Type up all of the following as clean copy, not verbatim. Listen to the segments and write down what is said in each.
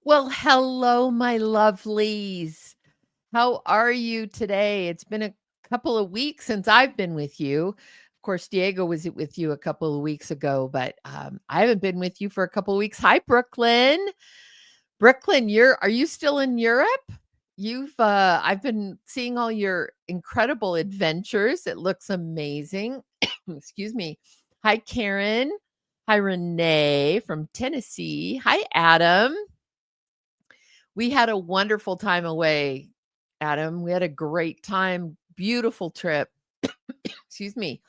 Well, hello, my lovelies. How are you today? It's been a couple of weeks since I've been with you. Of course, Diego was with you a couple of weeks ago, but I haven't been with you for a couple of weeks. Hi, Brooklyn. Brooklyn, are you still in Europe? I've been seeing all your incredible adventures. It looks amazing. Excuse me. Hi, Karen. Hi, Renee from Tennessee. Hi, Adam. We had a wonderful time away, Adam. We had a great time. Beautiful trip. Excuse me.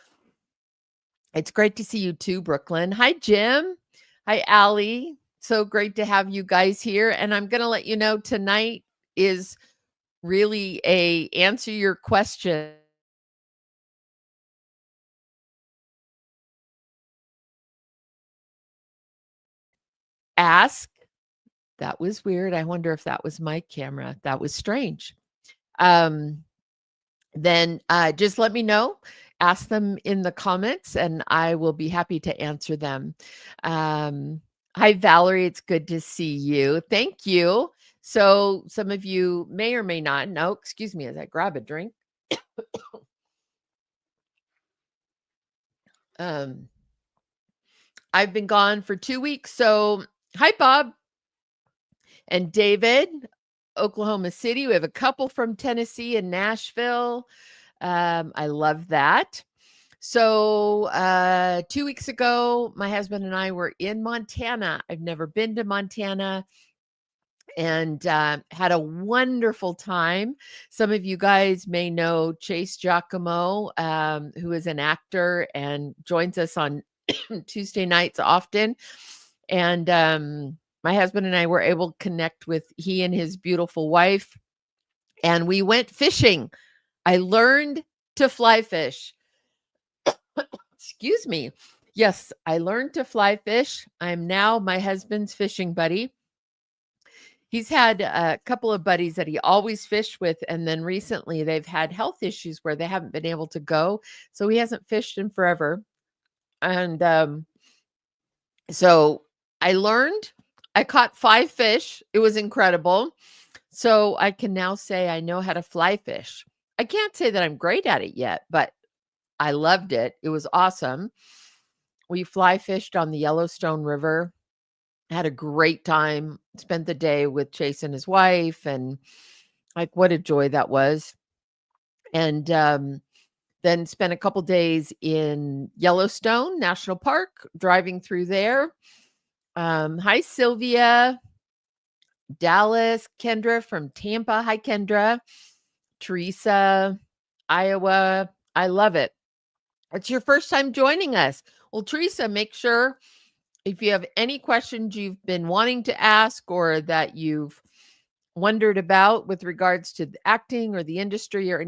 It's great to see you too, Brooklyn. Hi, Jim. Hi, Allie. So great to have you guys here. And I'm going to let you know tonight is really a answer your question. Ask. That was weird. I wonder if that was my camera. That was strange. Um, then just let me know. Ask them in the comments, and I will be happy to answer them. Hi, Valerie. It's good to see you. Thank you. So, some of you may or may not know, excuse me as I grab a drink. um, I've been gone for 2 weeks. So, hi, Bob and David, Oklahoma City. We have a couple from Tennessee and Nashville. I love that. So, 2 weeks ago, my husband and I were in Montana. I've never been to Montana and had a wonderful time. Some of you guys may know Chase Giacomo, who is an actor and joins us on Tuesday nights often. And my husband and I were able to connect with he and his beautiful wife, and we went fishing. I learned to fly fish. Excuse me. Yes, I learned to fly fish. I'm now my husband's fishing buddy. He's had a couple of buddies that he always fished with, and then recently they've had health issues where they haven't been able to go, so he hasn't fished in forever. And so I learned. I caught 5 fish. It was incredible. So I can now say I know how to fly fish. I can't say that I'm great at it yet, but I loved it. It was awesome. We fly fished on the Yellowstone River. Had a great time. Spent the day with Chase and his wife, and like what a joy that was. And then spent a couple days in Yellowstone National Park, driving through there. Hi, Sylvia, Dallas, Kendra from Tampa. Hi, Kendra, Teresa, Iowa. I love it. It's your first time joining us. Well, Teresa, make sure if you have any questions you've been wanting to ask or that you've wondered about with regards to the acting or the industry or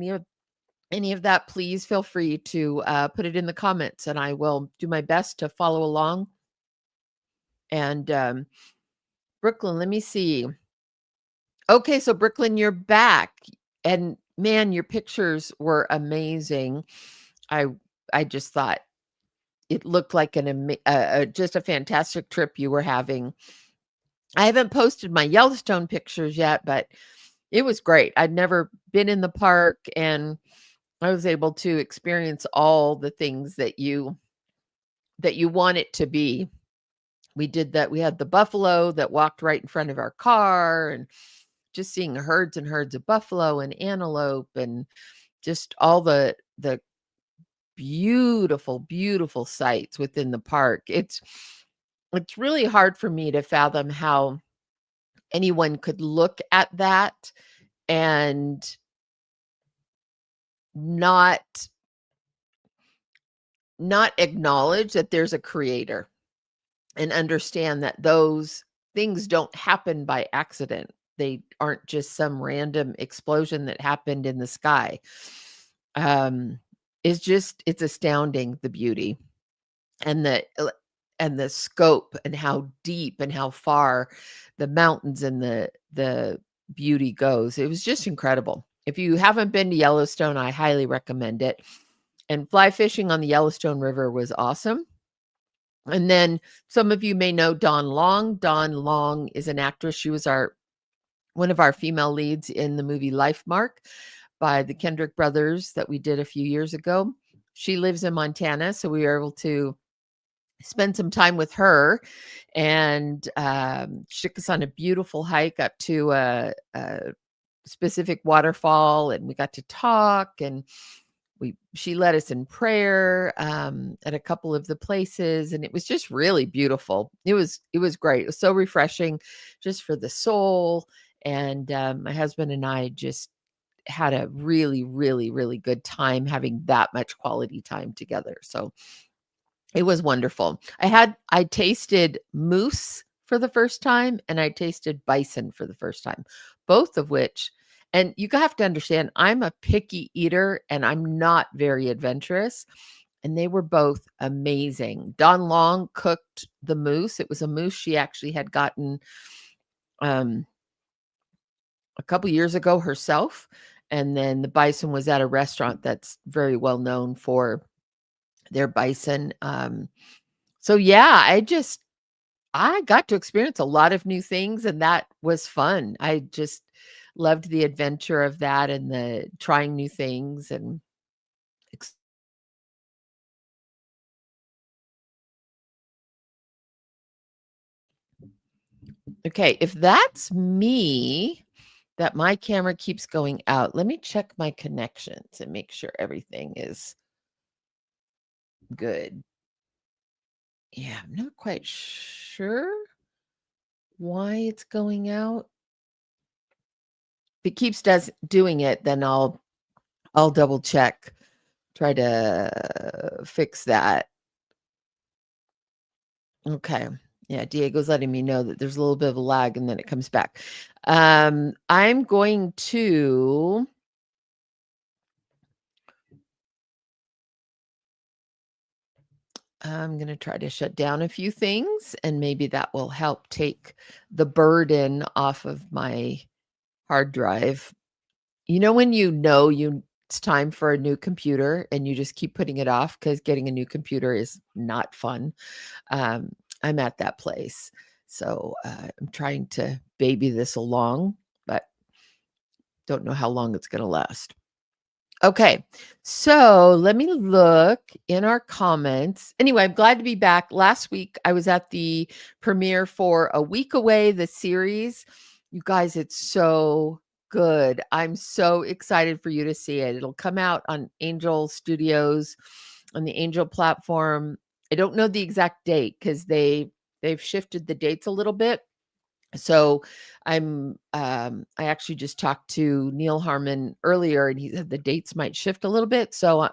any of that, please feel free to put it in the comments, and I will do my best to follow along. And Brooklyn, let me see. Okay, so Brooklyn, you're back, and man, your pictures were amazing. I I just thought it looked like just a fantastic trip you were having. I haven't posted my Yellowstone pictures yet, but it was great. I'd never been in the park, and I was able to experience all the things that you want it to be. We did that. We had the buffalo that walked right in front of our car, and just seeing herds and herds of buffalo and antelope and just all the beautiful, beautiful sights within the park. It's really hard for me to fathom how anyone could look at that and not acknowledge that there's a creator and understand that those things don't happen by accident. They aren't just some random explosion that happened in the sky. It's astounding, the beauty and the scope and how deep and how far the mountains and the beauty goes. It was just incredible. If you haven't been to Yellowstone, I highly recommend it. And fly fishing on the Yellowstone River was awesome. And then some of you may know Dawn Long. Dawn Long is an actress. She was one of our female leads in the movie Life Mark by the Kendrick brothers that we did a few years ago. She lives in Montana, so we were able to spend some time with her, and she took us on a beautiful hike up to a specific waterfall, and we got to talk, and she led us in prayer at a couple of the places, and it was just really beautiful. It was great. It was so refreshing just for the soul. And my husband and I just had a really, really, really good time having that much quality time together. So it was wonderful. I tasted moose for the first time, and I tasted bison for the first time, both of which, and you have to understand, I'm a picky eater and I'm not very adventurous. And they were both amazing. Dawn Long cooked the moose. It was a moose she actually had gotten a couple years ago herself. And then the bison was at a restaurant that's very well known for their bison. So yeah, I got to experience a lot of new things, and that was fun. I just loved the adventure of that and the trying new things and okay, if that's me, that my camera keeps going out, let me check my connections and make sure everything is good. Yeah, I'm not quite sure why it's going out. If it keeps doing it, then I'll double check, try to fix that. Okay. Yeah, Diego's letting me know that there's a little bit of a lag and then it comes back. I'm going to try to shut down a few things, and maybe that will help take the burden off of my hard drive. You know, when it's time for a new computer and you just keep putting it off because getting a new computer is not fun. I'm at that place. So I'm trying to baby this along, but don't know how long it's going to last. Okay, so let me look in our comments. Anyway, I'm glad to be back. Last week, I was at the premiere for A Week Away, the series. You guys, it's so good. I'm so excited for you to see it. It'll come out on Angel Studios, on the Angel platform. I don't know the exact date because they've shifted the dates a little bit. So I actually just talked to Neil Harmon earlier, and he said the dates might shift a little bit. So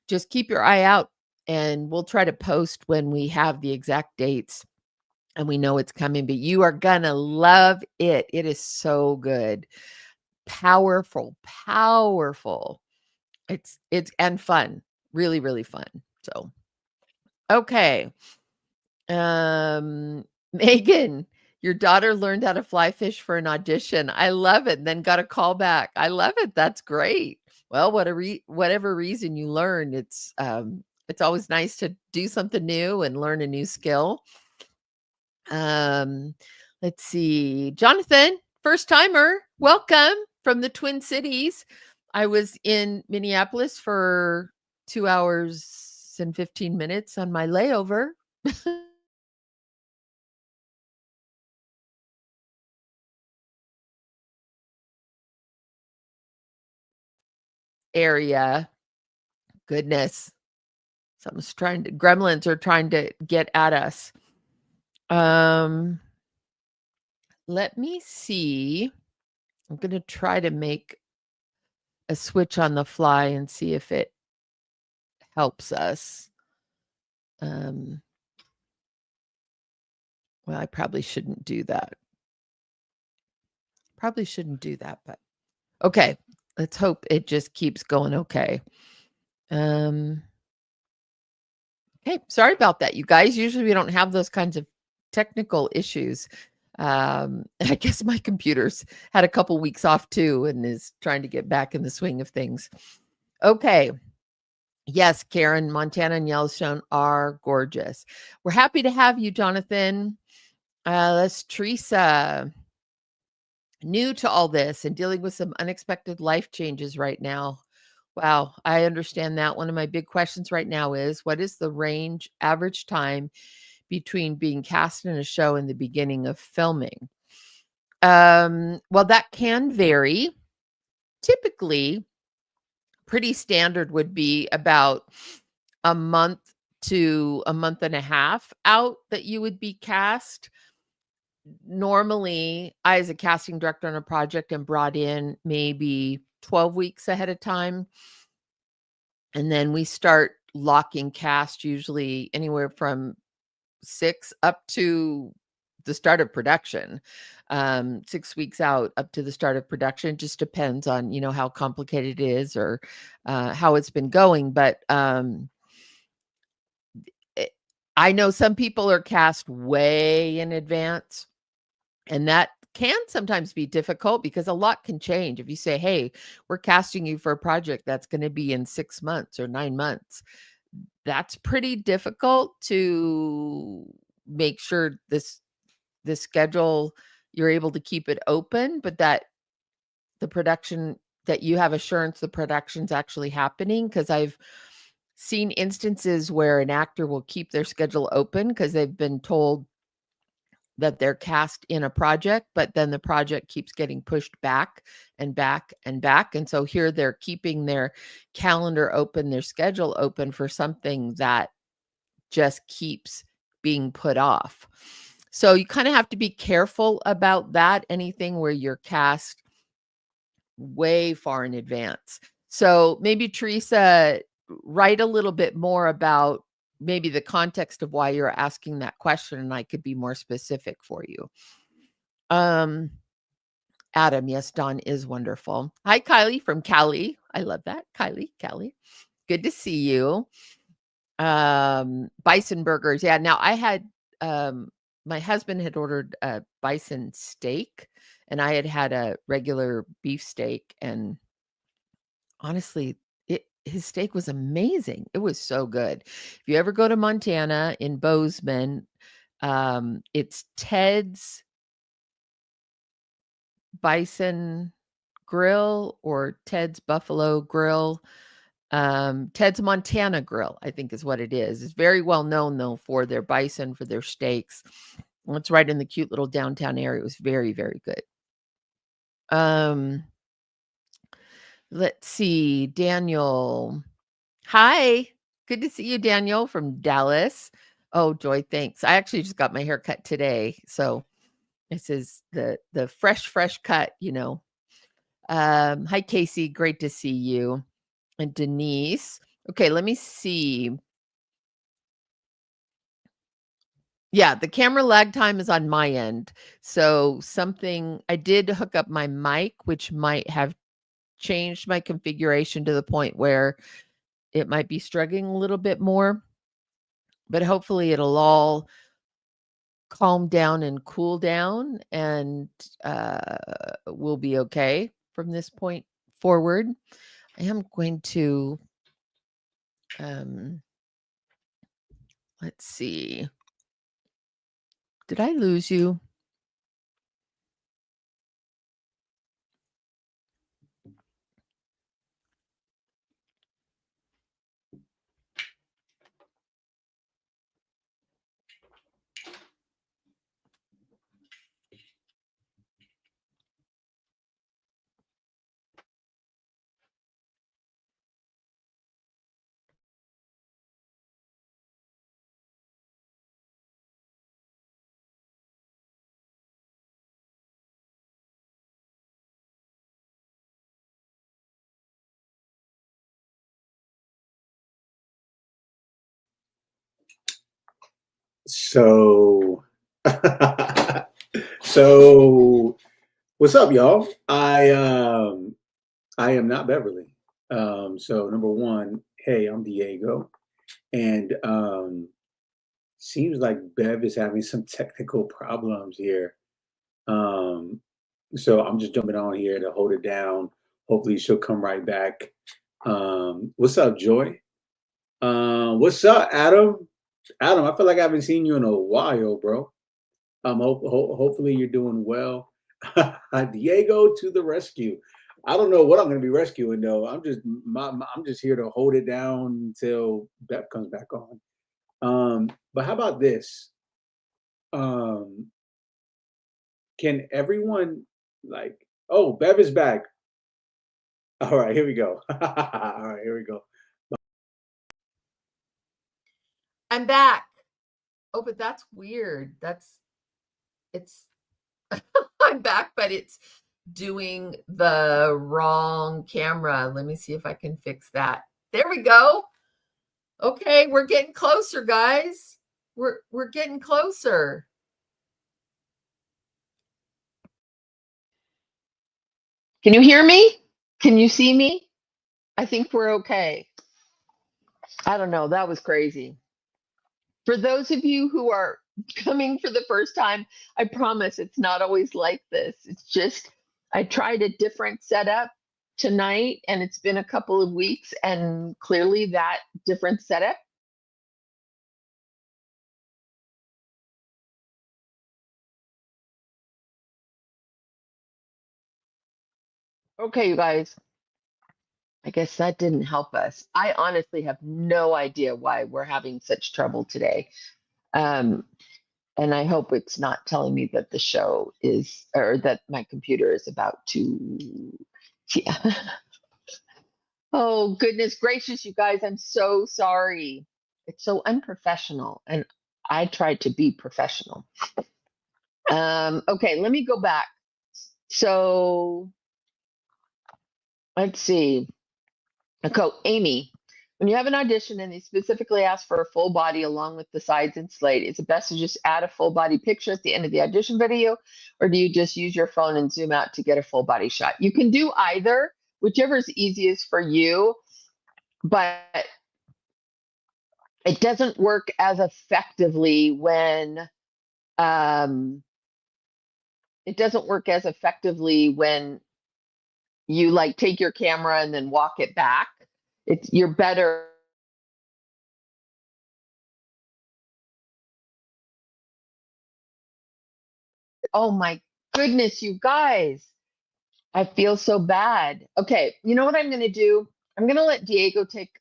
just keep your eye out, and we'll try to post when we have the exact dates and we know it's coming. But you are gonna love it. It is so good. Powerful, powerful. It's and fun. Really, really fun. So okay. Megan, your daughter learned how to fly fish for an audition. I love it. And then got a call back. I love it. That's great. Well, whatever reason you learned, it's always nice to do something new and learn a new skill. Um, let's see. Jonathan, first timer, welcome from the Twin Cities. I was in Minneapolis for 2 hours and 15 minutes on my layover. Area. Goodness. Gremlins are trying to get at us. Let me see. I'm going to try to make a switch on the fly and see if it helps us. Well, I probably shouldn't do that. But okay. Let's hope it just keeps going okay. Okay, sorry about that, you guys. Usually we don't have those kinds of technical issues. I guess my computer's had a couple weeks off too and is trying to get back in the swing of things. Okay. Yes, Karen, Montana and Yellowstone are gorgeous. We're happy to have you, Jonathan. Let's Teresa. New to all this and dealing with some unexpected life changes right now. Wow, I understand that. One of my big questions right now is what is the average time between being cast in a show and the beginning of filming? Well, that can vary. Typically, pretty standard would be about a month to a month and a half out that you would be cast. Normally, I, as a casting director on a project, am brought in maybe 12 weeks ahead of time. And then we start locking cast usually anywhere from 6 up to the start of production. 6 weeks out up to the start of production. Just depends on, how complicated it is or how it's been going. But I know some people are cast way in advance. And that can sometimes be difficult because a lot can change. If you say, "Hey, we're casting you for a project that's gonna be in 6 months or 9 months," that's pretty difficult to make sure this schedule, you're able to keep it open, but that the production that you have assurance the production's actually happening. Because 'cause I've seen instances where an actor will keep their schedule open because 'cause they've been told that they're cast in a project, but then the project keeps getting pushed back and back and back. And so here they're keeping their calendar open, their schedule open for something that just keeps being put off. So you kind of have to be careful about that. Anything where you're cast way far in advance. So maybe Teresa, write a little bit more about maybe the context of why you're asking that question, and I could be more specific for you. Um, Adam, yes, Dawn is wonderful. Hi, Kylie from Cali. I love that. Kylie. Good to see you. Bison burgers. Yeah, now I had my husband had ordered a bison steak and I had a regular beef steak, and honestly, his steak was amazing. It was so good. If you ever go to Montana in Bozeman, it's Ted's Bison Grill or Ted's Buffalo Grill. Ted's Montana Grill, I think is what it is. It's very well known though for their bison, for their steaks. It's right in the cute little downtown area. It was very, very good. Um, let's see, Daniel. Hi. Good to see you, Daniel from Dallas. Oh, Joy, thanks. I actually just got my hair cut today. So this is the fresh cut. Hi, Casey. Great to see you. And Denise. Okay, let me see. Yeah, the camera lag time is on my end. So I did hook up my mic, which might have changed my configuration to the point where it might be struggling a little bit more, but hopefully it'll all calm down and cool down, and we'll be okay from this point forward. I am going to, let's see. Did I lose you? So, so what's up, y'all? I am not Beverly. So number one, hey, I'm Diego, and seems like Bev is having some technical problems here. Um, so I'm just jumping on here to hold it down. Hopefully, she'll come right back. What's up, Joy? What's up, Adam? Adam, I feel like I haven't seen you in a while, bro. Hopefully you're doing well. Diego to the rescue. I don't know what I'm going to be rescuing though. I'm just here to hold it down until Beth comes back on. But how about this? Um, can everyone like? Oh, Bev is back. All right, here we go. All right, here we go. I'm back. Oh, but that's weird. It's I'm back, but it's doing the wrong camera. Let me see if I can fix that. There we go. Okay, we're getting closer, guys. We're getting closer. Can you hear me? Can you see me? I think we're okay. I don't know. That was crazy. For those of you who are coming for the first time, I promise it's not always like this. It's just I tried a different setup tonight and it's been a couple of weeks and clearly that different setup. Okay, you guys, I guess that didn't help us. I honestly have no idea why we're having such trouble today. Um, and I hope it's not telling me that the show is, or that my computer is about to, yeah. Oh, goodness gracious, you guys, I'm so sorry. It's so unprofessional, and I tried to be professional. Okay, let me go back. So let's see. Okay, Amy, when you have an audition and they specifically ask for a full body along with the sides and slate, is it best to just add a full body picture at the end of the audition video, or do you just use your phone and zoom out to get a full body shot? You can do either, whichever is easiest for you, but it doesn't work as effectively when um, it doesn't work as effectively when you like take your camera and then walk it back. It's you're better. Oh my goodness, you guys. I feel so bad. Okay, you know what I'm going to do? I'm going to let Diego take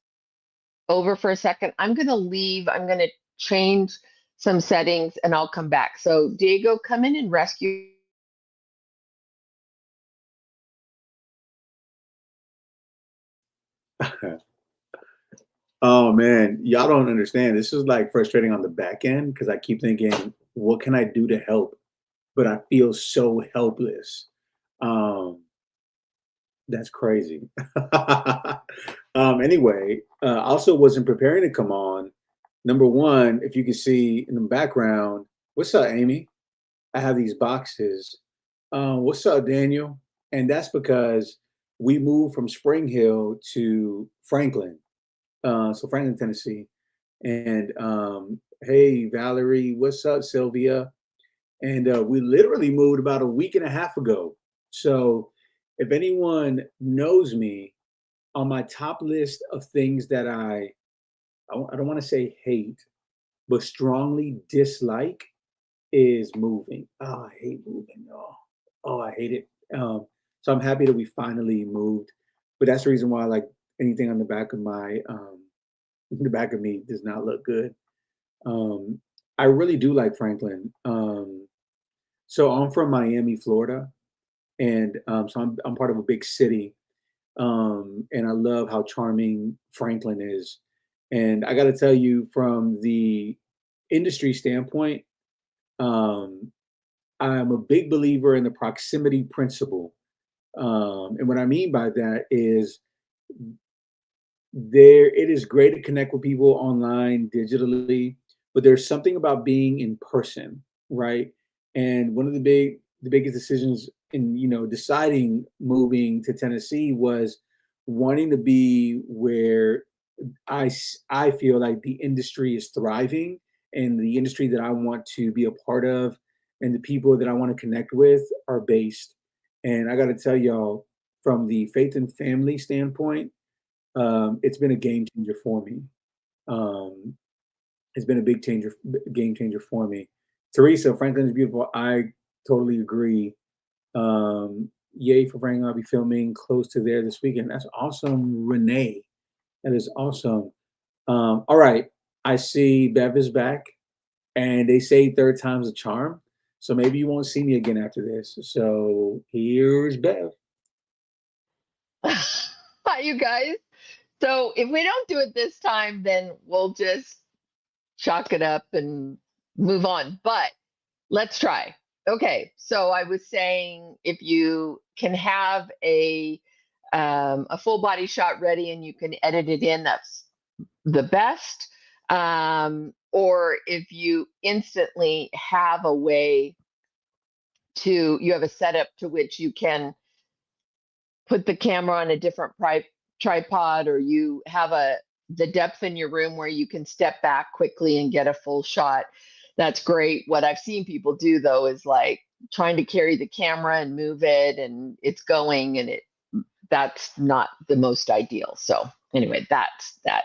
over for a second. I'm going to leave. I'm going to change some settings and I'll come back. So, Diego, come in and rescue. Oh man, y'all don't understand. This is like frustrating on the back end because I keep thinking, what can I do to help? But I feel so helpless. Um, that's crazy. Anyway, also wasn't preparing to come on. Number one, if you can see in the background, what's up, Amy? I have these boxes. What's up, Daniel? And that's because we moved from Spring Hill to Franklin, so Franklin, Tennessee. And hey, Valerie, what's up, Sylvia? And we literally moved about a week and a half ago. So if anyone knows me, on my top list of things that I don't want to say hate, but strongly dislike is moving. Oh, I hate moving. Oh, I hate it. So I'm happy that we finally moved. But that's the reason why like anything on the back of my the back of me does not look good. Um, I really do like Franklin. So I'm from Miami, Florida, and so I'm part of a big city, and I love how charming Franklin is. And I got to tell you, from the industry standpoint, um, I'm a big believer in the proximity principle. And what I mean by that is it is great to connect with people online digitally, but there's something about being in person, right? And one of the biggest decisions in deciding moving to Tennessee was wanting to be where I feel like the industry is thriving, and the industry that I want to be a part of and the people that I want to connect with are based. And I got to tell y'all, from the faith and family standpoint, it's been a game changer for me. Um, it's been a game changer for me. Teresa, Franklin is beautiful. I totally agree. Yay for Franklin. I'll be filming close to there this weekend. That's awesome, Renee. That is awesome. All right. I see Bev is back, and they say third time's a charm. So maybe you won't see me again after this. So here's Bev. Hi, you guys. So if we don't do it this time, then we'll just chalk it up and move on. But let's try. Okay, so I was saying if you can have a full body shot ready and you can edit it in, that's the best. Or if you instantly have a way to, you have a setup to which you can put the camera on a different tripod, or you have the depth in your room where you can step back quickly and get a full shot. That's great. What I've seen people do though is like trying to carry the camera and move it and it's going, and that's not the most ideal. So anyway, that's that.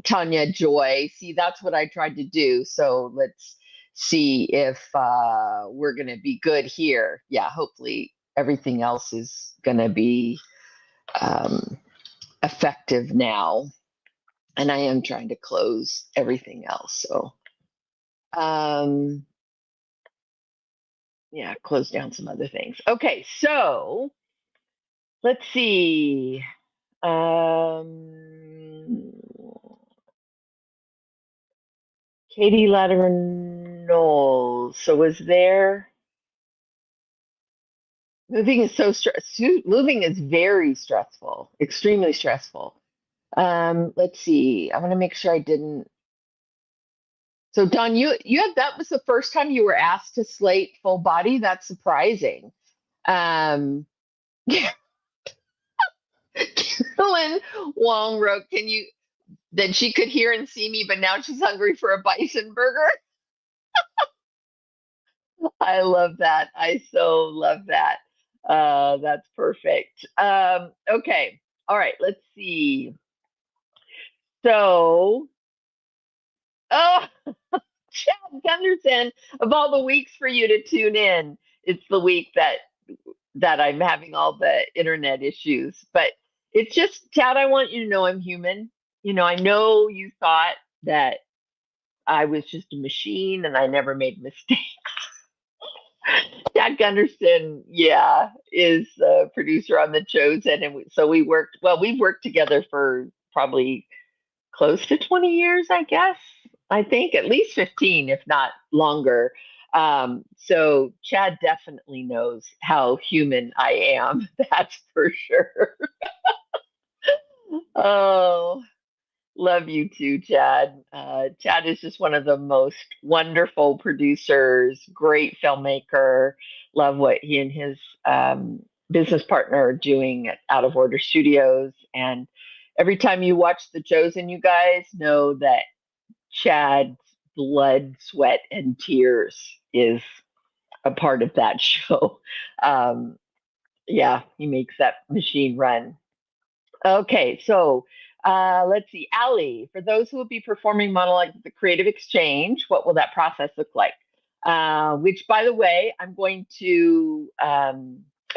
Tanya Joy, see, that's what I tried to do. So let's see if we're going to be good here. Yeah, hopefully everything else is going to be um, effective now. And I am trying to close everything else. So, yeah, close down some other things. Okay, so let's see. Katie Lattimore. So was there moving is so moving is very stressful, extremely stressful. Let's see. I want to make sure I didn't. So Don, you had that was the first time you were asked to slate full body. That's surprising. Um Carolyn Wong wrote, can you that she could hear and see me, but now she's hungry for a bison burger. I love that. I so love that. That's perfect. Okay. All right. Let's see. So, oh, Chad Gunderson, of all the weeks for you to tune in, it's the week that I'm having all the internet issues. But it's just, Chad, I want you to know I'm human. You know, I know you thought that I was just a machine and I never made mistakes. Jack Gunderson, yeah, is a producer on The Chosen, and so we worked. Well, we've worked together for probably close to 20 years, I guess. I think at least 15, if not longer. So Chad definitely knows how human I am. That's for sure. Oh, love you too, Chad. Chad is just one of the most wonderful producers, great filmmaker. Love what he and his business partner are doing at Out of Order Studios. And every time you watch The Chosen, you guys know that Chad's blood, sweat, and tears is a part of that show. Um, yeah, he makes that machine run. Okay, so let's see. Ali, for those who will be performing monologue at the Creative Exchange, what will that process look like? Which, by the way, I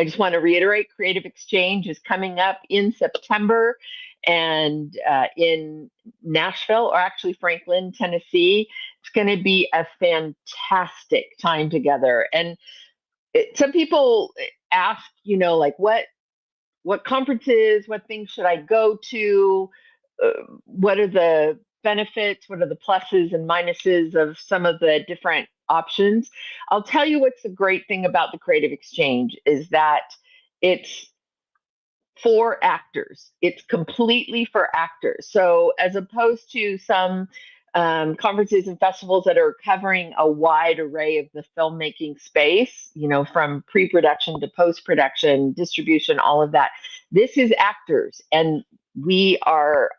just want to reiterate, Creative Exchange is coming up in September and in Nashville, or actually Franklin, Tennessee. It's going to be a fantastic time together. And some people ask, you know, like what conferences, what things should I go to? What are the benefits? What are the pluses and minuses of some of the different options? I'll tell you what's the great thing about the Creative Exchange is that it's for actors. It's completely for actors. So as opposed to some conferences and festivals that are covering a wide array of the filmmaking space, you know, from pre-production to post-production, distribution, all of that. This is actors, and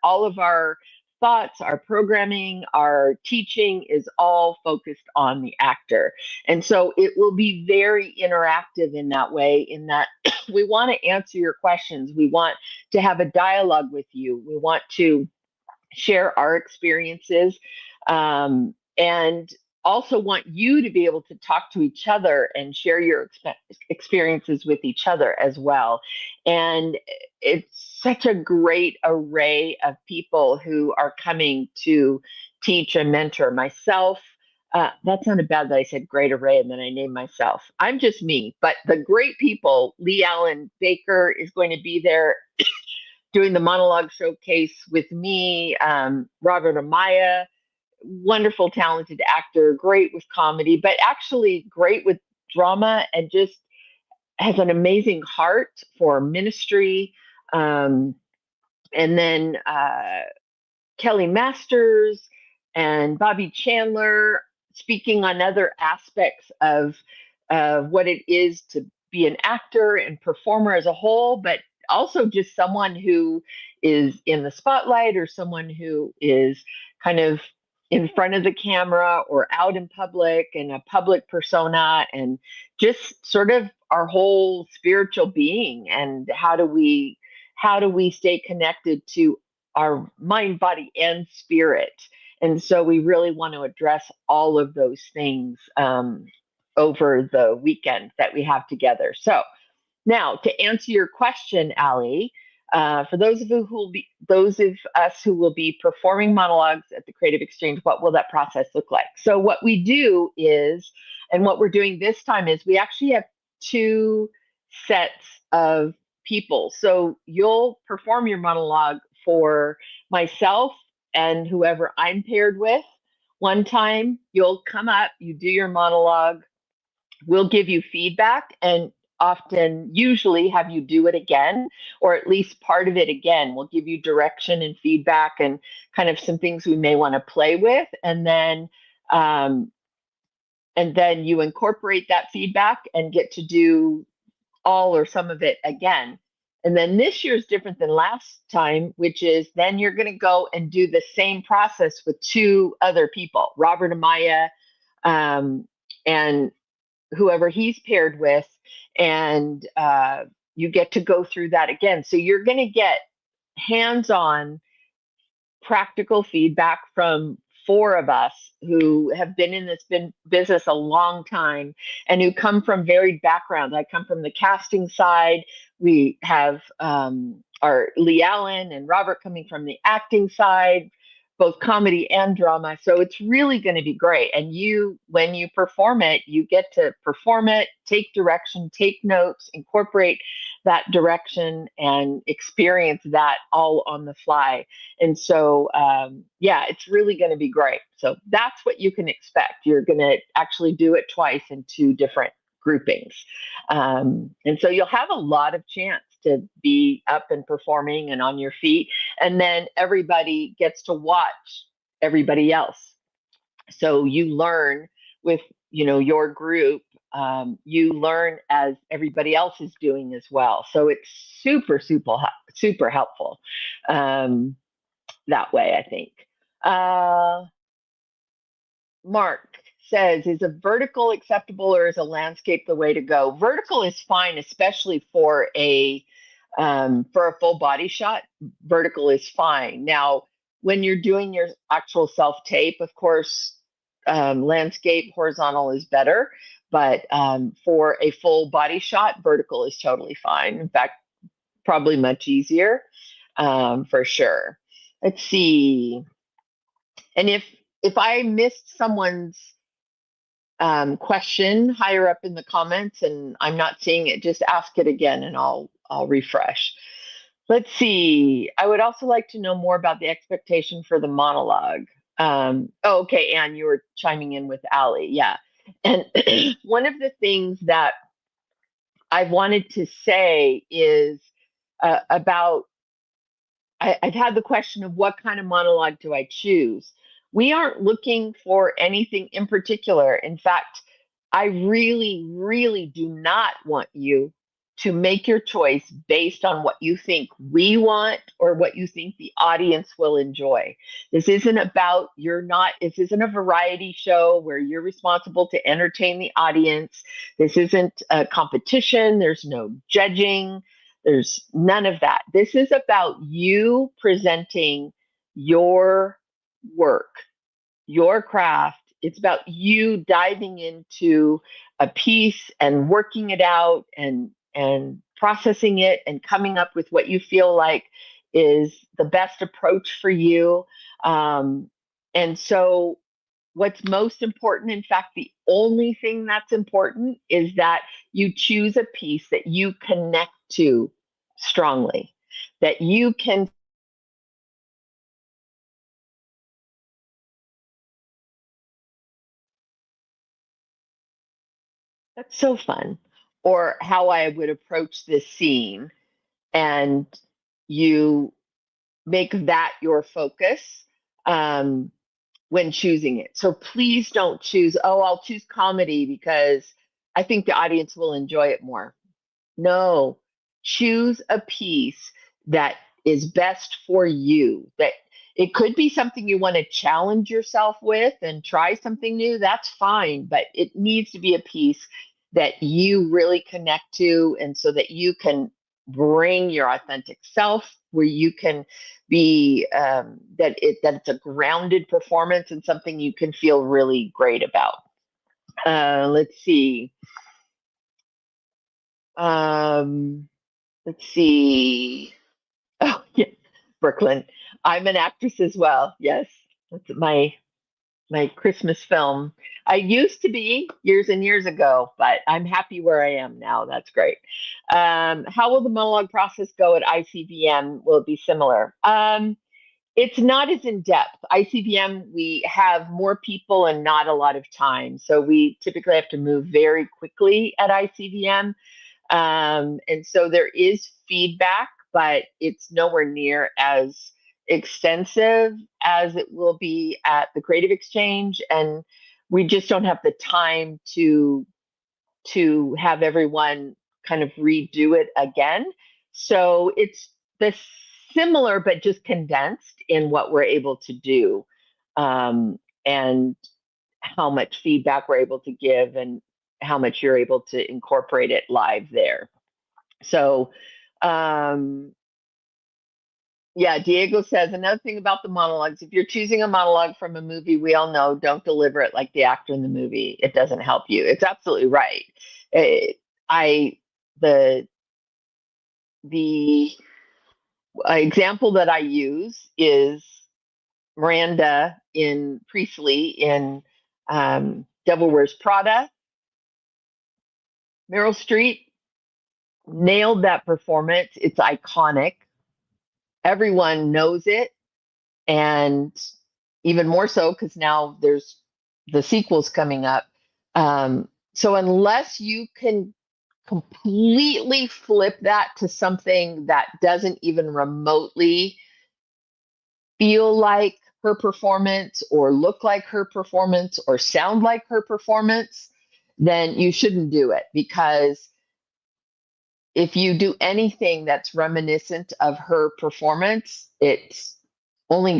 all of our thoughts, our programming, our teaching is all focused on the actor. And so it will be very interactive in that way, in that we want to answer your questions. We want to have a dialogue with you. We want to share our experiences, and also want you to be able to talk to each other and share your experiences with each other as well. And it's such a great array of people who are coming to teach and mentor myself. That sounded bad that I said great array and then I named myself. I'm just me, but the great people, Lee Allen Baker is going to be there doing the monologue showcase with me, Robert Amaya, wonderful, talented actor, great with comedy, but actually great with drama and just has an amazing heart for ministry. And then Kelly Masters and Bobby Chandler speaking on other aspects of what it is to be an actor and performer as a whole, but also just someone who is in the spotlight or someone who is kind of in front of the camera or out in public and a public persona, and just sort of our whole spiritual being, and how do we stay connected to our mind, body, and spirit. And so we really want to address all of those things over the weekend that we have together. So now, to answer your question, Allie, for those of us who will be performing monologues at the Creative Exchange, what will that process look like? So what we do is, and what we're doing this time is, we actually have 2 sets of people. So you'll perform your monologue for myself and whoever I'm paired with. One time you'll come up, you do your monologue, we'll give you feedback, and usually have you do it again, or at least part of it again. We'll give you direction and feedback and kind of some things we may want to play with. And then you incorporate that feedback and get to do all or some of it again. And then this year is different than last time, which is then you're going to go and do the same process with 2 other people, Robert Amaya, and whoever he's paired with, and you get to go through that again. So you're going to get hands-on practical feedback from 4 of us who have been in this business a long time and who come from varied backgrounds. I come from the casting side. We have our Lee Allen and Robert coming from the acting side, both comedy and drama. So it's really going to be great. And when you perform it, you get to perform it, take direction, take notes, incorporate that direction, and experience that all on the fly. And so, it's really going to be great. So that's what you can expect. You're going to actually do it twice in 2 different groupings. And so you'll have a lot of chance to be up and performing and on your feet. And then everybody gets to watch everybody else. So you learn with, your group, you learn as everybody else is doing as well. So it's super, super, super helpful that way, I think. Mark says, is a vertical acceptable or is a landscape the way to go? Vertical is fine, especially for a full body shot. Vertical is fine. Now, when you're doing your actual self tape, of course, landscape horizontal is better, but for a full body shot, vertical is totally fine. In fact, probably much easier, for sure. Let's see. And if I missed someone's question higher up in the comments and I'm not seeing it, just ask it again and I'll refresh. Let's see. I would also like to know more about the expectation for the monologue. Okay, Anne, you were chiming in with Allie. Yeah. And one of the things that I wanted to say is about, I've had the question of what kind of monologue do I choose? We aren't looking for anything in particular. In fact, I really, really do not want you to make your choice based on what you think we want or what you think the audience will enjoy. This isn't this isn't a variety show where you're responsible to entertain the audience. This isn't a competition. There's no judging. There's none of that. This is about you presenting your work, your craft. It's about you diving into a piece and working it out and processing it and coming up with what you feel like is the best approach for you. And so what's most important, in fact, the only thing that's important, is that you choose a piece that you connect to strongly, that you can. That's so fun. Or how I would approach this scene, and you make that your focus when choosing it. So please don't choose, oh, I'll choose comedy because I think the audience will enjoy it more. No, choose a piece that is best for you. That it could be something you want to challenge yourself with and try something new. That's fine, but it needs to be a piece that you really connect to, and so that you can bring your authentic self, where you can be that it's a grounded performance and something you can feel really great about. Let's see. Let's see. Oh, yeah, Brooklyn. I'm an actress as well. Yes, that's my Christmas film. I used to be years and years ago, but I'm happy where I am now. That's great. How will the monologue process go at ICVM? Will it be similar? It's not as in depth. ICVM, we have more people and not a lot of time. So we typically have to move very quickly at ICVM. And so there is feedback, but it's nowhere near as extensive as it will be at the Creative Exchange. And we just don't have the time to have everyone kind of redo it again. So it's the similar, but just condensed in what we're able to do, and how much feedback we're able to give, and how much you're able to incorporate it live there. So, yeah, Diego says another thing about the monologues. If you're choosing a monologue from a movie, we all know, don't deliver it like the actor in the movie. It doesn't help you. It's absolutely right. The example that I use is Miranda in Priestley in Devil Wears Prada. Meryl Streep nailed that performance. It's iconic. Everyone knows it, and even more so because now there's the sequels coming up. So unless you can completely flip that to something that doesn't even remotely feel like her performance, or look like her performance, or sound like her performance, then you shouldn't do it. Because if you do anything that's reminiscent of her performance, it's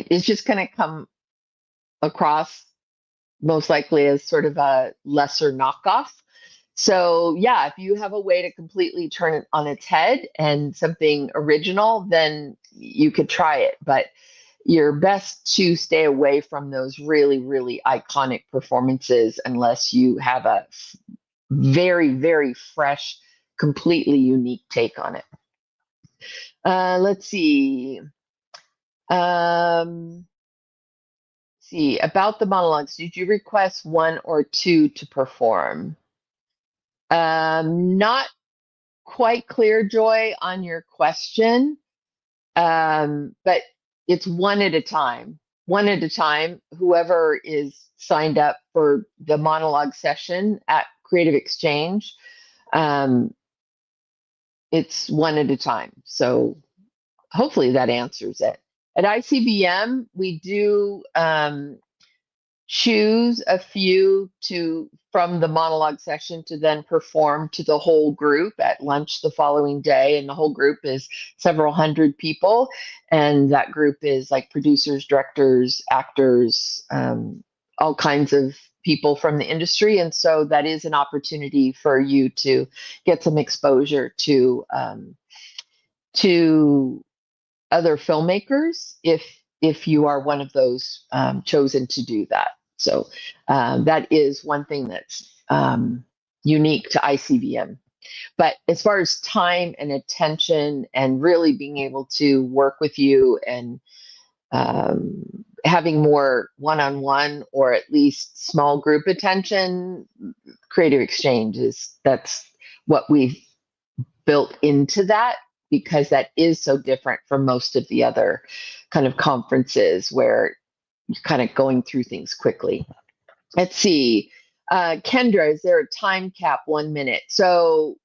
just going to come across most likely as sort of a lesser knockoff. So yeah, if you have a way to completely turn it on its head and something original, then you could try it. But you're best to stay away from those really, really iconic performances unless you have a very, very fresh, completely unique take on it. Let's see. See, about the monologues, did you request one or two to perform? Not quite clear, Joy, on your question, but it's one at a time. One at a time. Whoever is signed up for the monologue session at Creative Exchange, it's one at a time. So hopefully that answers it. At ICVM, we do choose a few from the monologue session to then perform to the whole group at lunch the following day. And the whole group is several hundred people. And that group is like producers, directors, actors, all kinds of people from the industry. And so that is an opportunity for you to get some exposure to other filmmakers if if you are one of those chosen to do that. So that is one thing that's unique to ICBM. But as far as time and attention and really being able to work with you and having more one-on-one or at least small group attention, Creative Exchange that's what we've built into that, because that is so different from most of the other kind of conferences where you're kind of going through things quickly. Let's see. Kendra, is there a time cap? 1 minute. So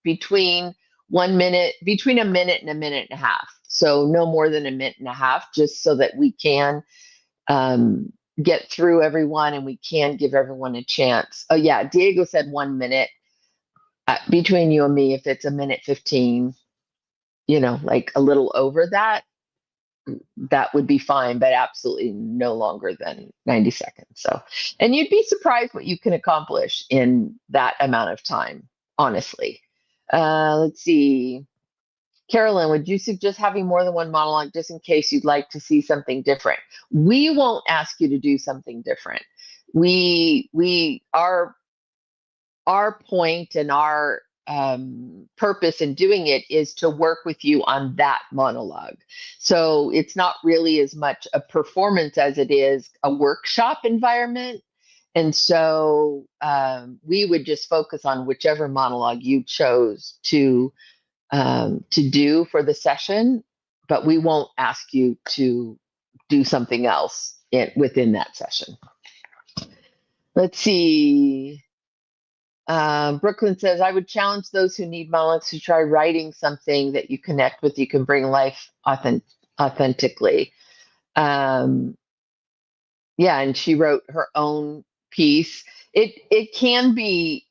between a minute and a minute and a half. So no more than a minute and a half, just so that we can get through everyone and we can give everyone a chance. Oh yeah, Diego said 1 minute. Between you and me, if it's a minute 15, like a little over that, that would be fine, but absolutely no longer than 90 seconds. So, and you'd be surprised what you can accomplish in that amount of time, honestly. Let's see. Carolyn, would you suggest having more than one monologue just in case you'd like to see something different? We won't ask you to do something different. Our point and our purpose in doing it is to work with you on that monologue. So it's not really as much a performance as it is a workshop environment. And so we would just focus on whichever monologue you chose to do for the session, but we won't ask you to do something else within that session. Let's see. Brooklyn says, I would challenge those who need monologues to try writing something that you connect with, you can bring life authentically. Yeah, and she wrote her own piece. It can be,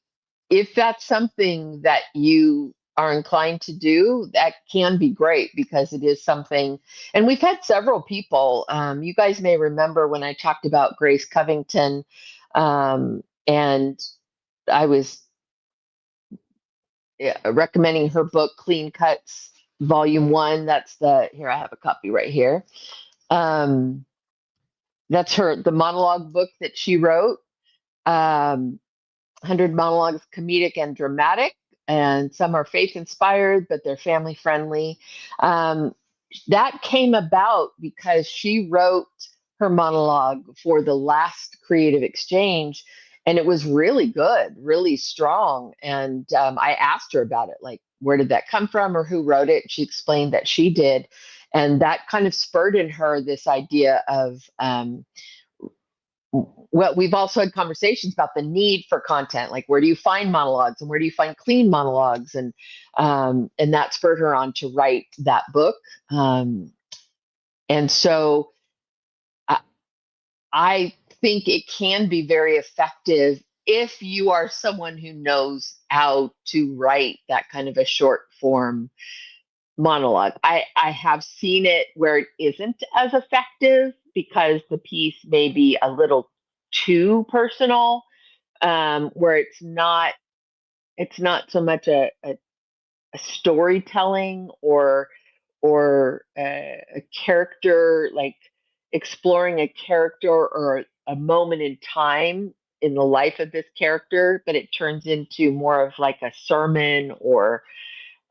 if that's something that you are inclined to do, that can be great, because it is something, and we've had several people, you guys may remember when I talked about Grace Covington, and I was recommending her book, Clean Cuts, Volume 1. That's here, I have a copy right here. That's the monologue book that she wrote. 100 monologues, comedic and dramatic, and some are faith inspired, but they're family friendly. That came about because she wrote her monologue for the last Creative Exchange, and it was really good, really strong. And I asked her about it, like, where did that come from or who wrote it? She explained that she did. And that kind of spurred in her this idea of, well, we've also had conversations about the need for content, like where do you find monologues and where do you find clean monologues? And that spurred her on to write that book. And so I think it can be very effective if you are someone who knows how to write that kind of a short form monologue. I have seen it where it isn't as effective because the piece may be a little too personal, where it's not so much a storytelling or a character, like exploring a character or a moment in time in the life of this character, but it turns into more of like a sermon or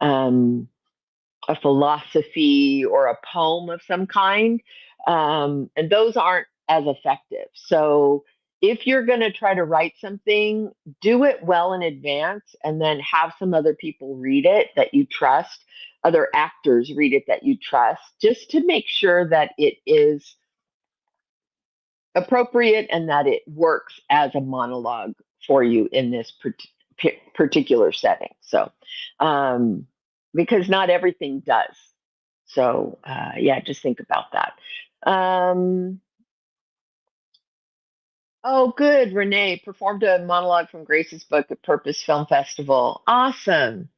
a philosophy or a poem of some kind. And those aren't as effective. So if you're going to try to write something, do it well in advance and then have some other people read it that you trust, other actors read it that you trust, just to make sure that it is appropriate and that it works as a monologue for you in this particular setting. So, because not everything does. So, yeah, just think about that. Oh, good. Renee performed a monologue from Grace's book at Purpose Film Festival. Awesome.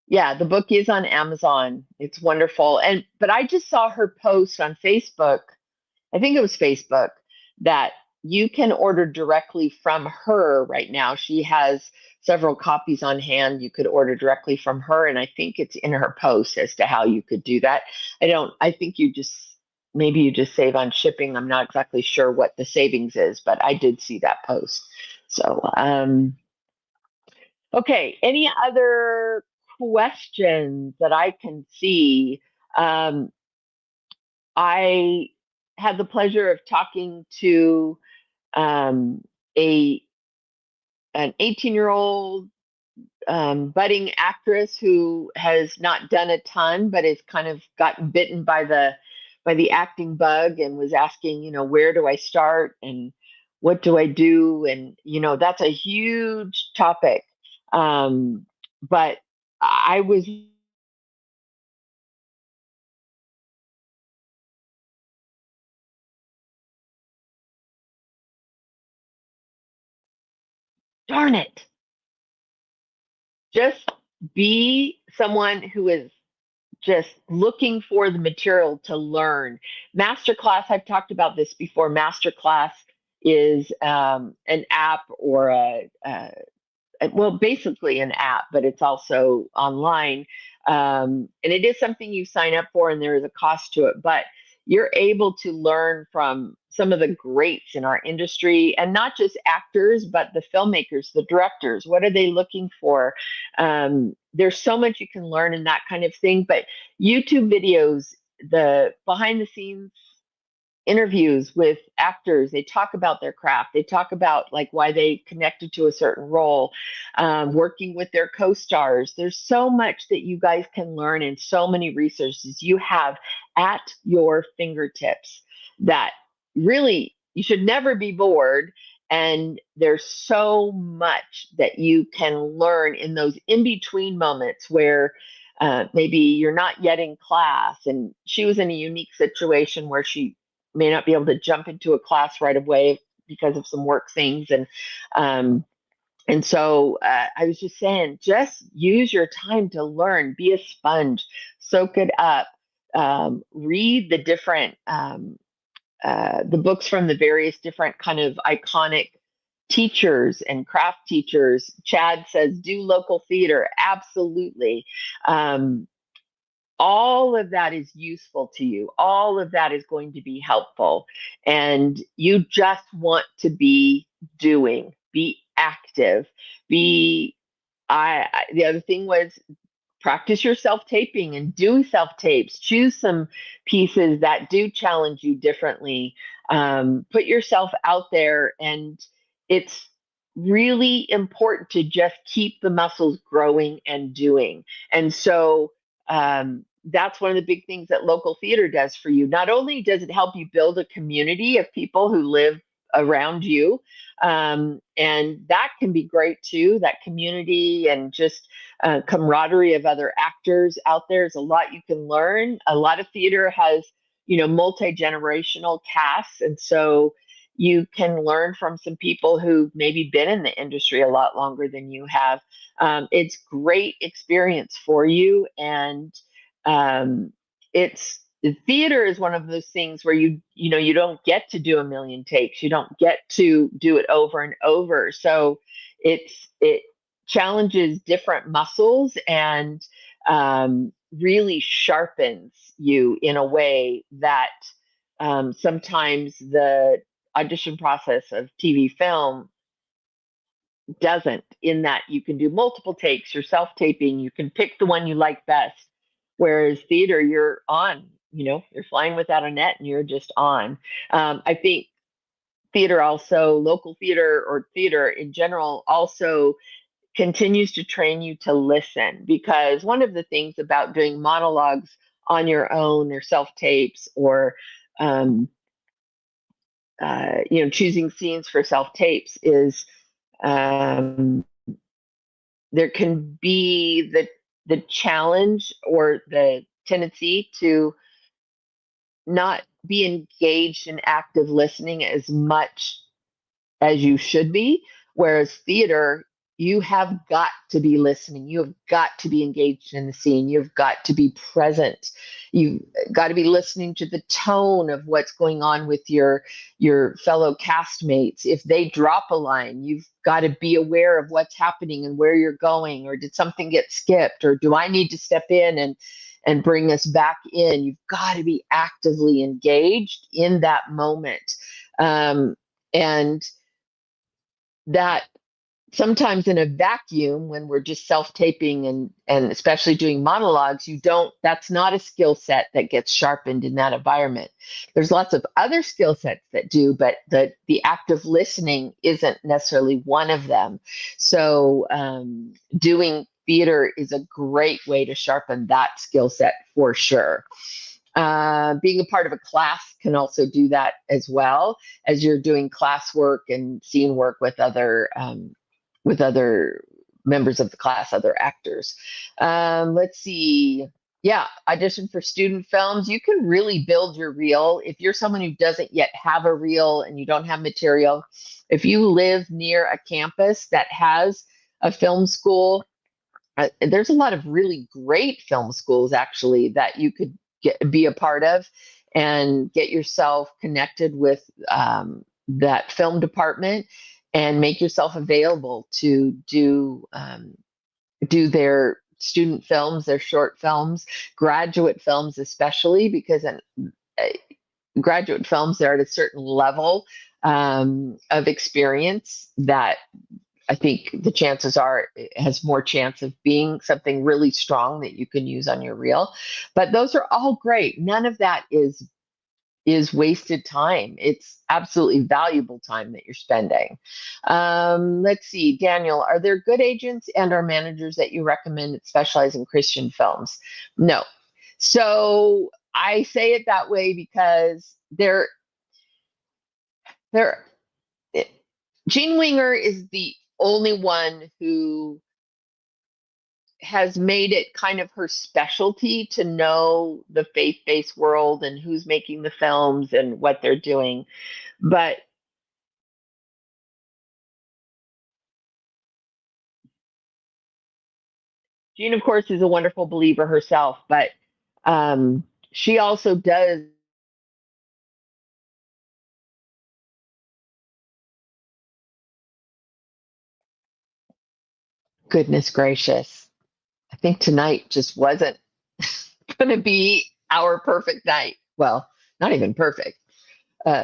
Yeah, the book is on Amazon. It's wonderful. But I just saw her post on Facebook. I think it was Facebook, that you can order directly from her right now. She has several copies on hand. You could order directly from her. And I think it's in her post as to how you could do that. I think you just maybe you just save on shipping. I'm not exactly sure what the savings is, but I did see that post. So, okay. Any other questions that I can see? I had the pleasure of talking to a an 18-year-old budding actress who has not done a ton, but has kind of gotten bitten by the acting bug and was asking, where do I start and what do I do? And that's a huge topic. But I was darn it. Just be someone who is just looking for the material to learn. Masterclass, I've talked about this before. Masterclass is an app or basically an app, but it's also online. And it is something you sign up for, and there is a cost to it. But you're able to learn from some of the greats in our industry, and not just actors, but the filmmakers, the directors. What are they looking for? There's so much you can learn in that kind of thing. But YouTube videos, the behind the scenes interviews with actors, they talk about their craft, they talk about like why they connected to a certain role, working with their co-stars. There's so much that you guys can learn, and so many resources you have at your fingertips that really you should never be bored. And there's so much that you can learn in those in-between moments where maybe you're not yet in class. And she was in a unique situation where she may not be able to jump into a class right away because of some work things. And so I was just saying, just use your time to learn, be a sponge, soak it up, read the different, the books from the various different kind of iconic teachers and craft teachers. Chad says, do local theater. Absolutely. All of that is useful to you. All of that is going to be helpful. And you just want to be doing, be active, be, the other thing was practice your self-taping and do self-tapes. Choose some pieces that do challenge you differently. Put yourself out there, and it's really important to just keep the muscles growing and doing. And so that's one of the big things that local theater does for you. Not only does it help you build a community of people who live around you, and that can be great too, that community and just camaraderie of other actors out there. Is a lot you can learn. A lot of theater has, multi-generational casts, and so you can learn from some people who've maybe been in the industry a lot longer than you have. It's great experience for you. And it's theater is one of those things where you don't get to do a million takes. You don't get to do it over and over. So it challenges different muscles and really sharpens you in a way that sometimes the audition process of TV film doesn't, in that you can do multiple takes, you're self-taping, you can pick the one you like best. Whereas theater, you're on, you're flying without a net and you're just on. I think theater also, local theater or theater in general, also continues to train you to listen, because one of the things about doing monologues on your own or self-tapes or choosing scenes for self-tapes is there can be the challenge or the tendency to not be engaged in active listening as much as you should be. Whereas theater, you have got to be listening. You have got to be engaged in the scene. You've got to be present. You've got to be listening to the tone of what's going on with your fellow castmates. If they drop a line, you've got to be aware of what's happening and where you're going, or did something get skipped, or do I need to step in and bring us back in. You've got to be actively engaged in that moment. And that sometimes in a vacuum, when we're just self-taping and especially doing monologues, that's not a skill set that gets sharpened in that environment. There's lots of other skill sets that do, but the active listening isn't necessarily one of them. So doing theater is a great way to sharpen that skill set for sure. Being a part of a class can also do that as well, as you're doing classwork and scene work with other members of the class, other actors. Let's see. Yeah, audition for student films. You can really build your reel. If you're someone who doesn't yet have a reel and you don't have material, if you live near a campus that has a film school, there's a lot of really great film schools actually that you could be a part of and get yourself connected with that film department and make yourself available to do their student films, their short films, graduate films especially, because in graduate films they're at a certain level of experience that I think the chances are it has more chance of being something really strong that you can use on your reel. But those are all great. None of that is wasted time. It's absolutely valuable time that you're spending. Let's see, Daniel, are there good agents and or managers that you recommend that specialize in Christian films? No. So I say it that way because Gene Winger is the only one who has made it kind of her specialty to know the faith-based world and who's making the films and what they're doing. But Jean, of course, is a wonderful believer herself, but she also does. Goodness gracious. I think tonight just wasn't going to be our perfect night. Well, not even perfect,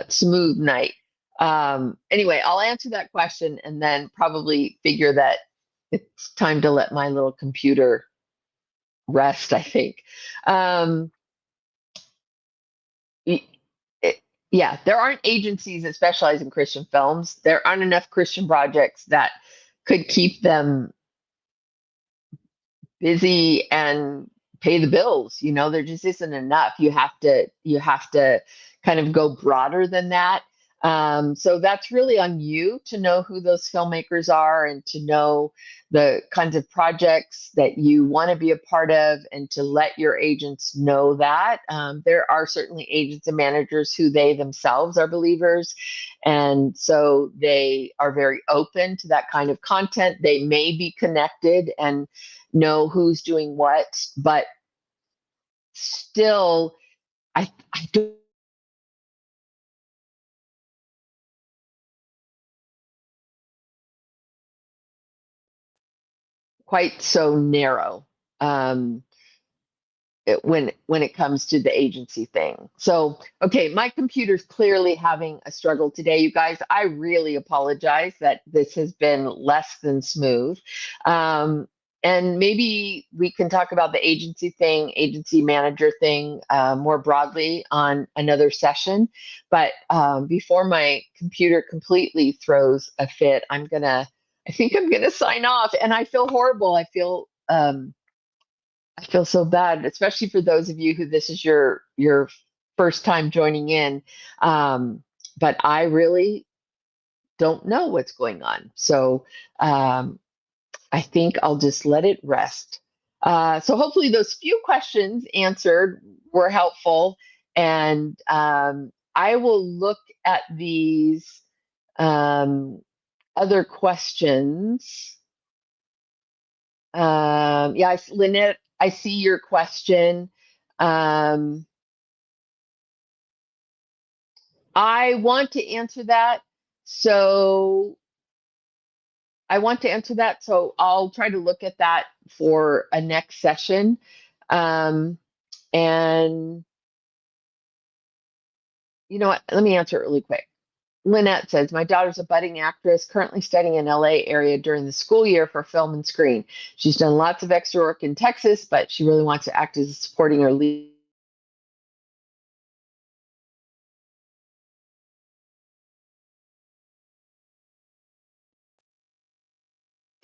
smooth night. Anyway, I'll answer that question and then probably figure that it's time to let my little computer rest, I think. Yeah, there aren't agencies that specialize in Christian films. There aren't enough Christian projects that could keep them busy and pay the bills. There just isn't enough. You have to kind of go broader than that. So that's really on you to know who those filmmakers are and to know the kinds of projects that you want to be a part of and to let your agents know that. There are certainly agents and managers who they themselves are believers. And so they are very open to that kind of content. They may be connected and know who's doing what, but still, I don't quite so narrow when it comes to the agency thing. So, okay, my computer's clearly having a struggle today, you guys. I really apologize that this has been less than smooth. And maybe we can talk about the agency manager thing more broadly on another session. But before my computer completely throws a fit, I think I'm gonna sign off. And I feel horrible. I feel so bad, especially for those of you who this is your first time joining in. But I really don't know what's going on. So I think I'll just let it rest. So hopefully those few questions answered were helpful. And I will look at these other questions. Lynette, I see your question. I want to answer that. So I'll try to look at that for a next session. And you know what? Let me answer it really quick. Lynette says, my daughter's a budding actress currently studying in LA area during the school year for film and screen. She's done lots of extra work in Texas, but she really wants to act as a supporting or lead.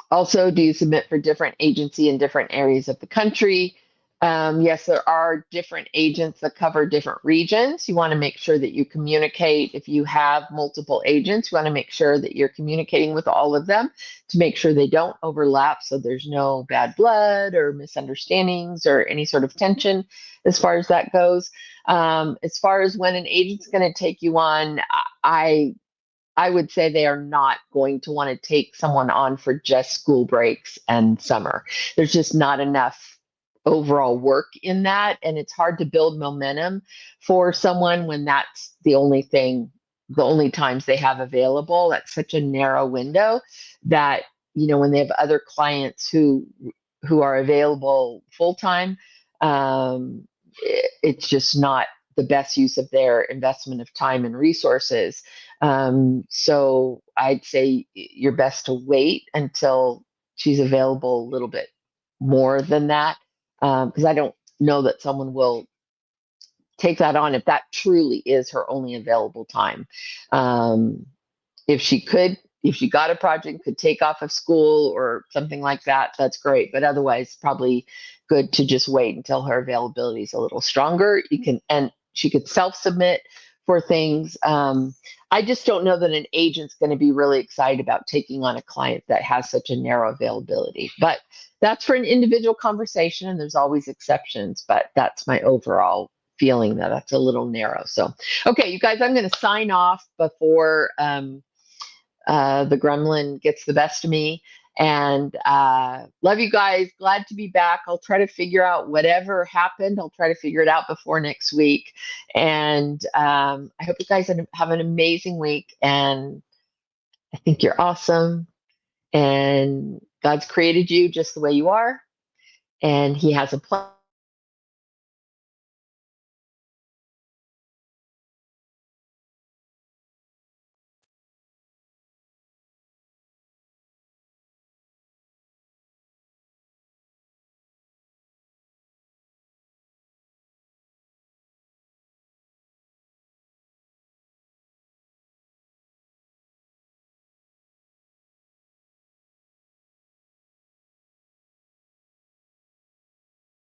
Also, do you submit for different agency in different areas of the country? Yes, there are different agents that cover different regions. You want to make sure that you communicate. If you have multiple agents, you want to make sure that you're communicating with all of them to make sure they don't overlap, so there's no bad blood or misunderstandings or any sort of tension as far as that goes. As far as when an agent's going to take you on, I would say they are not going to want to take someone on for just school breaks and summer. There's just not enough overall work in that. And it's hard to build momentum for someone when that's the only times they have available. That's such a narrow window that, when they have other clients who are available full-time, it's just not the best use of their investment of time and resources. So I'd say you're best to wait until she's available a little bit more than that, because I don't know that someone will take that on if that truly is her only available time. If she got a project, could take off of school or something like that, that's great. But otherwise, probably good to just wait until her availability is a little stronger. And she could self-submit for things. I just don't know that an agent's going to be really excited about taking on a client that has such a narrow availability. But that's for an individual conversation, and there's always exceptions. But that's my overall feeling that that's a little narrow. So, okay, you guys, I'm going to sign off before the gremlin gets the best of me. And love you guys. Glad to be back. I'll try to figure out whatever happened. I'll try to figure it out before next week. And I hope you guys have an amazing week. And I think you're awesome. And God's created you just the way you are. And He has a plan.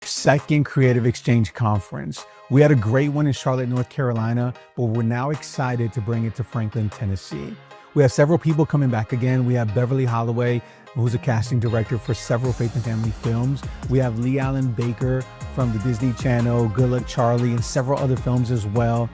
Second Creative Exchange Conference. We had a great one in Charlotte, North Carolina, but we're now excited to bring it to Franklin, Tennessee. We have several people coming back again. We have Beverly Holloway, who's a casting director for several Faith and Family films. We have Lee Allen Baker from the Disney Channel, Good Luck Charlie, and several other films as well.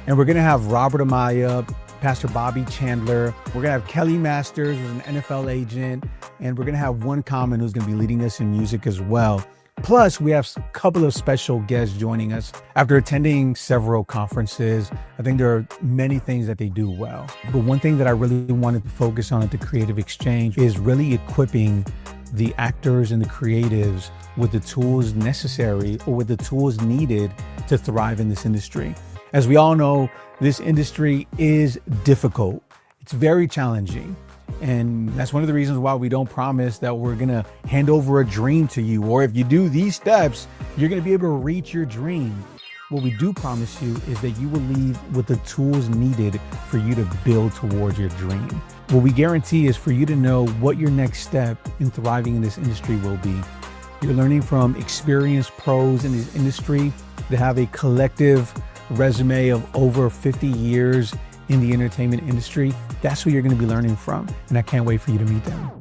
And we're gonna have Robert Amaya, Pastor Bobby Chandler. We're gonna have Kelly Masters, who's an NFL agent, and we're gonna have One Common, who's gonna be leading us in music as well. Plus, we have a couple of special guests joining us. After attending several conferences, I think there are many things that they do well. But one thing that I really wanted to focus on at the Creative Exchange is really equipping the actors and the creatives with the tools necessary or with the tools needed to thrive in this industry. As we all know, this industry is difficult. It's very challenging. And that's one of the reasons why we don't promise that we're going to hand over a dream to you, or if you do these steps, you're going to be able to reach your dream. What we do promise you is that you will leave with the tools needed for you to build towards your dream. What we guarantee is for you to know what your next step in thriving in this industry will be. You're learning from experienced pros in this industry that have a collective resume of over 50 years in the entertainment industry. That's who you're going to be learning from. And I can't wait for you to meet them.